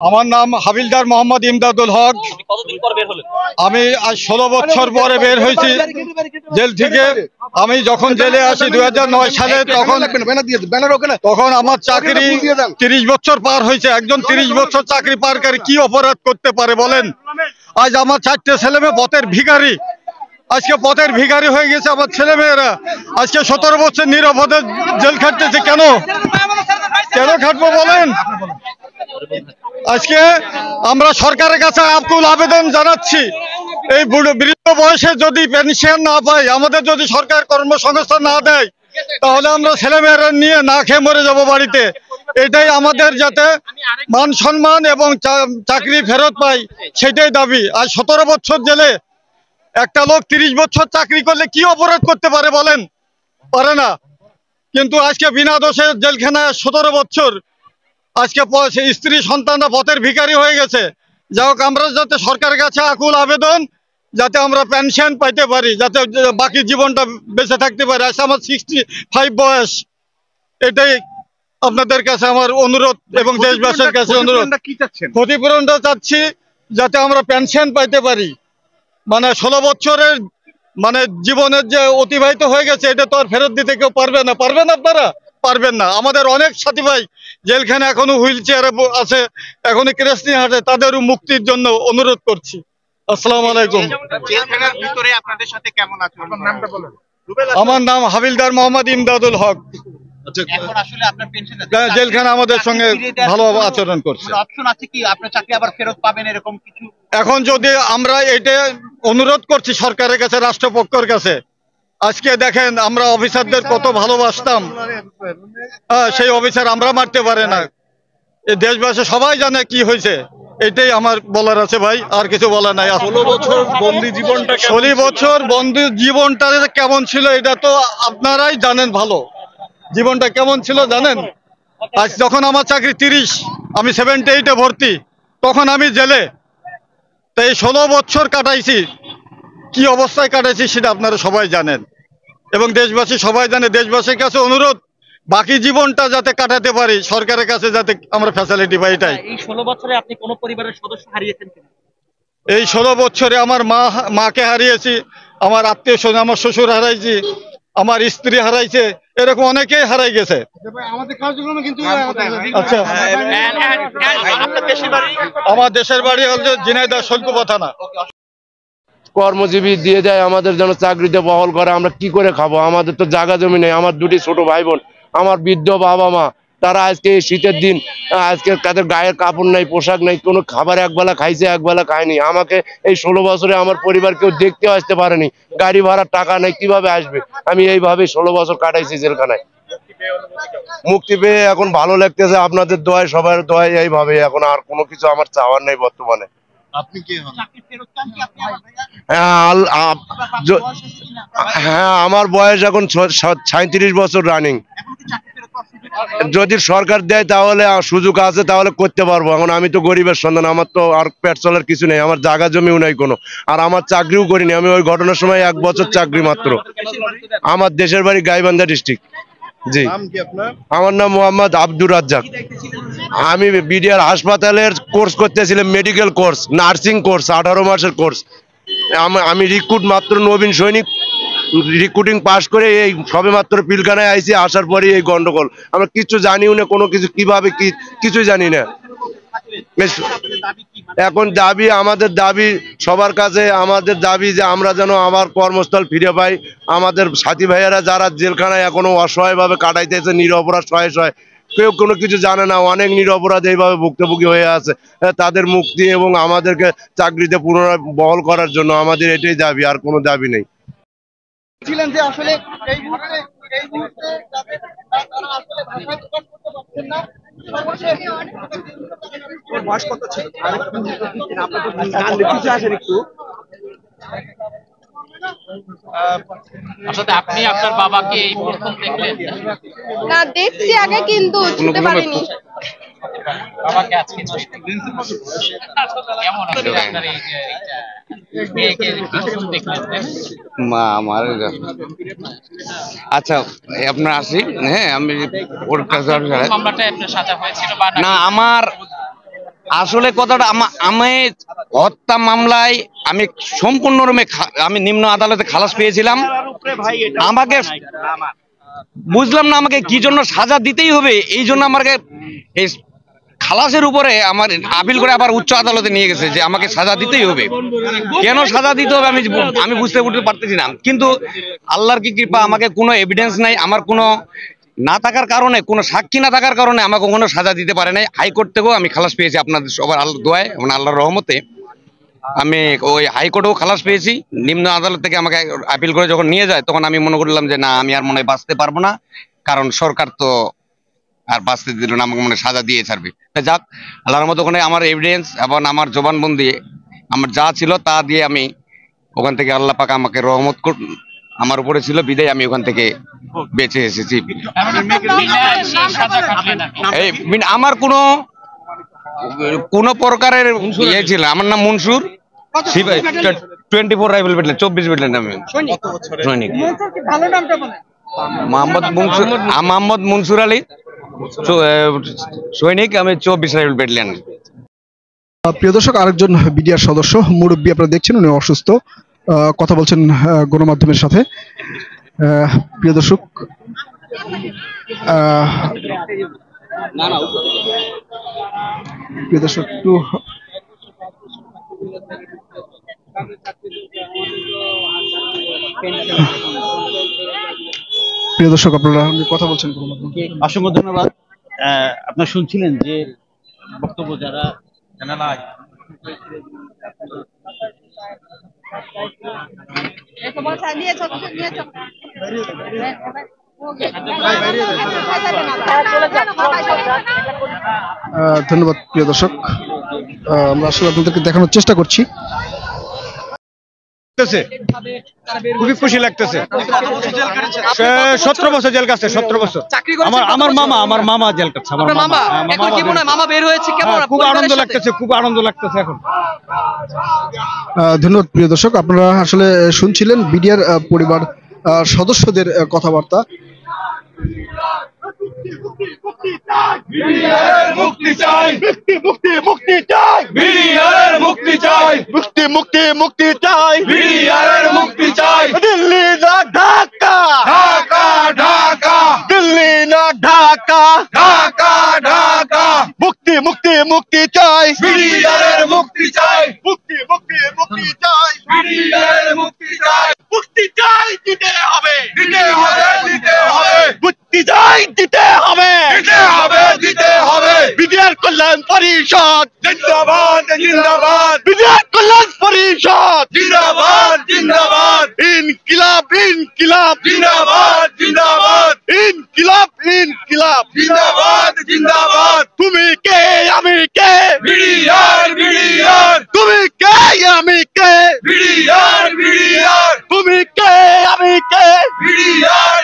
আমার নাম হাবিলদার মোহাম্মদ ইমদাদুল হক। আমি আজ 16 বছর পরে বের হয়েছি জেল থেকে। আমি যখন জেলে আসি 2009 সালে, তখন আমার চাকরি 30 বছর পার হয়েছে। একজন 30 বছর চাকরি পার করে কি অপরাধ করতে পারে বলেন? আজ আমার 4টে ছেলে মেয়ে পথের ভিখারি, আজকে পথের ভিখারি হয়ে গেছে আমার ছেলে মেয়েরা। আজকে 17 বছর নিরপরাধে জেল খাটতেছে। কেন কেন খাটবো বলেন? আজকে আমরা সরকারের কাছে আকুল আবেদন জানাচ্ছি, এই বৃদ্ধ বয়সে যদি পেনশন না পাই, আমাদের যদি সরকার কর্মসংস্থান না দেয়, তাহলে আমরা ছেলেমেয়েরা নিয়ে না খেয়ে মরে যাব বাড়িতে। এটাই আমাদের যাতে মান সম্মান এবং চাকরি ফেরত পাই, সেটাই দাবি। আজ 17 বছর জেলে একটা লোক 30 বছর চাকরি করলে কি অপরাধ করতে পারে বলেন? পারে না। কিন্তু আজকে বিনা দোষে জেলখানায় 17 বছর, আজকে স্ত্রী সন্তানরা পথের ভিখারি হয়ে গেছে। যাই হোক, আমরা যাতে সরকারের কাছে আকুল আবেদন, যাতে আমরা পেনশন পাইতে পারি, যাতে বাকি জীবনটা বেঁচে থাকতে পারি। আজকে আমার 65 বয়স। এটাই আপনাদের কাছে আমার অনুরোধ এবং দেশবাসীর কাছে অনুরোধ। ক্ষতিপূরণটা চাচ্ছি যাতে আমরা পেনশন পাইতে পারি। মানে 16 বছরের জীবনের যে অতিবাহিত হয়ে গেছে, এটা তো আর ফেরত দিতে কেউ পারবে না। পারবেন আপনারা? পারবেন না। আমাদের অনেক সাথী ভাই জেলখানে এখনো হুইল চেয়ারে আছে, এখনো কেরাসনি হাঁটে, তাদেরও মুক্তির জন্য অনুরোধ করছি। আসসালামু আলাইকুম। জেলখানার ভিতরে আপনাদের সাথে কেমন আছেন? আপনার নামটা বলেন। আমার নাম হাবিলদার মোহাম্মদ ইমদাদুল হক। এখন আসলে আপনার পেনশন জেলখানা আমাদের সঙ্গে ভালো আচরণ করছে। অপশন আছে কি আপনার চাকরি আবার ফেরত পাবেন এরকম কিছু? এখন যদি আমরা এটা অনুরোধ করছি সরকারের কাছে, রাষ্ট্রপক্ষের কাছে। আজকে দেখেন আমরা অফিসারদের কত ভালোবাসতাম, সেই অফিসার আমরা মারতে পারে না। এই দেশবাসী সবাই জানে কি হয়েছে। এটাই আমার বলার আছে ভাই, আর কিছু বলার নাই। 16 বছর বন্দি জীবনটা, 16 বছর বন্দি জীবনটা কেমন ছিল এটা তো আপনারাই জানেন ভালো। জীবনটা কেমন ছিল জানেন? আজ যখন আমার চাকরি 30, আমি 78-এ ভর্তি, তখন আমি জেলে। তাই 16 বছর কাটাইছি, কি অবস্থায় কাটাইছি সেটা আপনারা সবাই জানেন এবং দেশবাসী সবাই জানে। দেশবাসীর কাছে অনুরোধ, বাকি জীবনটা যাতে কাটাতে পারি, সরকারের কাছে যাতে আমরা ফ্যাসিলিটি পাই। এটাই। এই 16 বছরে আপনি কোন পরিবারের সদস্য হারিয়েছেন কিনা? এই 16 বছরে আমার মাকে হারিয়েছি, আমার আত্মীয় স্বজন, আমার শ্বশুর হারাইছি, আমার স্ত্রী হারাইছে, এরকম অনেকেই হারাই গেছে। আচ্ছা, আমার দেশের বাড়ি হচ্ছে ঝিনাইদহ শৈলকুপা থানা। কর্মজীবী দিয়ে যায় আমাদের যেন চাকরিতে বহাল করে, আমরা কি করে খাবো? আমাদের তো জায়গা জমি নেই। আমার দুটি ছোট ভাই বোন, আমার বৃদ্ধ বাবা মা, তারা আজকে এই শীতের দিন, আজকে তাদের গায়ের কাপড় নাই, পোশাক নাই, কোনো খাবার একবেলা খাইছে, একবেলা খায়নি। আমাকে এই 16 বছরে আমার পরিবার কেউ দেখতেও আসতে পারেনি। গাড়ি ভাড়ার টাকা নেই, কিভাবে আসবে? আমি এইভাবে 16 বছর কাটাইছি জেলখানায়। মুক্তি পেয়ে এখন ভালো লাগতেছে, আপনাদের দোয়ায়, সবার দোয়ায়। এইভাবে এখন আর কোনো কিছু আমার চাওয়ার নেই বর্তমানে। আপনি কি হন? চাকরি ফেরত চান কি আপনি? হ্যাঁ, আমার বয়স এখন 37 বছর রানিং। যদি সরকার দেয় তাহলে সুযোগ আছে, তাহলে করতে পারবো। এখন আমি তো গরিবের সন্তান, আমার তো আর পেট চলার কিছু নেই, আমার জায়গা জমিও নাই কোনো, আর আমার চাকরিও করিনি। আমি ওই ঘটনার সময় 1 বছর চাকরি মাত্র। আমার দেশের বাড়ি গাইবান্ধা ডিস্ট্রিক্ট। জি, আমার নাম মোহাম্মদ আব্দুর রাজ্জাক। আমি বিডিআর হাসপাতালের কোর্স করতেছিলাম, মেডিকেল কোর্স, নার্সিং কোর্স, 18 মাসের কোর্স। আমি রিক্রুট মাত্র নবীন সৈনিক, রিক্রুটিং পাস করে এই সবে মাত্র পিলখানায় আইছি। আসার পরে এই গন্ডগোল, আমরা কিছু জানিও না, কোনো কিছু কিভাবে কি কিছুই জানি না। এখন দাবি, আমাদের দাবি সবার কাছে, আমাদের দাবি যে আমরা যেন আমার কর্মস্থল ফিরে পাই। আমাদের সাথী ভাইয়েরা যারা জেলখানায় এখনো অসহায়ভাবে কাটাইতেছে, নিরপরাধ, শয়ে কেউ কোনো কিছু জানে না, অনেক নিরপরাধ এইভাবে ভুক্তভোগী হয়ে আছে, তাদের মুক্তি এবং আমাদেরকে চাকরিতে পুনরায় বহাল করার জন্য আমাদের এটাই দাবি, আর কোনো দাবি নেই। ছিলেন যে আসলে এই মুহূর্তে তারা আসলে ভাষায় প্রকাশ করতে পারছেন না। বয়স কত ছিল? আসলে আপনি আপনার বাবাকে এই প্রথম দেখলেন? না, দেখছি আগে কিন্তু ছুঁতে পারিনি। বাবাকে আজকে কেমন আপনার এই মা আমার আচ্ছা আপনার আসি। হ্যাঁ, আমি না, আমার আসলে কথাটা আমি হত্যা মামলায় আমি সম্পূর্ণরূপে আমি নিম্ন আদালতে খালাস পেয়েছিলাম। আমাকে বুঝলাম না আমাকে কি জন্য সাজা দিতেই হবে, এই জন্য আমাকে এই খালাসের উপরে আমার আপিল করে আবার উচ্চ আদালতে নিয়ে গেছে যে আমাকে সাজা দিতেই হবে। কেন সাজা দিতে হবে আমি বুঝতে পারতেছি না। কিন্তু আল্লাহর কি কৃপা, আমাকে কোনো এভিডেন্স নাই, আমার কোনো না থাকার কারণে, কোনো সাক্ষী না থাকার কারণে আমাকে কোনো সাজা দিতে পারে নাই। হাইকোর্ট থেকেও আমি খালাস পেয়েছি আপনাদের সবার আল্লাহর দোয়ায় এবং আল্লাহর রহমতে। আমি ওই হাইকোর্টেও খালাস পেয়েছি। নিম্ন আদালত থেকে আমাকে আপিল করে যখন নিয়ে যায় তখন আমি মনে করলাম যে না, আমি আর মনে হয় বাঁচতে পারবো না, কারণ সরকার তো আর বাঁচতে দিল না, আমাকে মনে সাজা দিয়ে ছাড়বে। যাক, আল্লাহর মতো ওখানে আমার এভিডেন্স এবং আমার জবানবন্দি আমার যা ছিল তা দিয়ে আমি ওখান থেকে, আল্লাহ পাক আমাকে রহমত আমার উপরে ছিল বিদায় আমি ওখান থেকে বেঁচে এসেছি। আমার কোনো প্রকারের ইয়ে ছিল। আমার নাম মনসুর, 24 রাইফেল ব্যাটালিয়ন, 24 ব্যাটালিয়ন আমি সৈনিক। মোহাম্মদ মনসুর আলী, সৈনিক, আমি 24 রাইফেল ব্যাটালিয়ন। প্রিয় দর্শক, আরেকজন বিডিআর সদস্য মুরব্বী আপনারা দেখছেন, উনি অসুস্থ, কথা বলছেন গণমাধ্যমের সাথে। প্রিয় দর্শক, একটু প্রিয় দর্শক আপনারা কথা বলছেন গণমাধ্যমে। অসংখ্য ধন্যবাদ। আপনারা শুনছিলেন যে বক্তব্য যারা ধন্যবাদ। প্রিয় দর্শক, আমরা আসলে আপনাদেরকে দেখানোর চেষ্টা করছি। খুবই খুশি লাগতেছে। 17 বছর জেল কাটছে, 17 বছর। আমার মামা জেল কাটছে। মামা বের হয়েছে, কেমন খুব আনন্দ লাগতেছে, খুব আনন্দ লাগতেছে এখন। ধন্যবাদ। প্রিয় দর্শক, আপনারা আসলে শুনছিলেন বিডিআর পরিবার সদস্যদের কথাবার্তা। মুক্তি চাই, মুক্তি চাই, বিডিআরের মুক্তি চাই, মুক্তি চাই, বিডিআরের মুক্তি চাই। দিল্লি না ঢাকা, ঢাকা ঢাকা, দিল্লি না ঢাকা, ঢাকা ঢাকা, মুক্তি চাই, বিডিআরের মুক্তি চাই, মুক্তি চাই, বিডিআরের মুক্তি চাই, মুক্তি চাই, দিতে হবে, দিতে হবে, মুক্তি চাই, দিতে হবে, দিতে হবে। বিডিআর কল্যাণ পরিষদ জিন্দাবাদ, জিন্দাবাদ, বিডিআর কল্যাণ পরিষদ জিন্দাবাদ, জিন্দাবাদ, ইনকিলাব, জিন্দাবাদ, জিন্দাবাদ, ইনকিলাব, জিন্দাবাদ, জিন্দাবাদ। তুমি কে আমি কে, বিডিআর, তুমি কে আমি কে, বিডিআর, তুমি কে আমি কে, বিডিআর।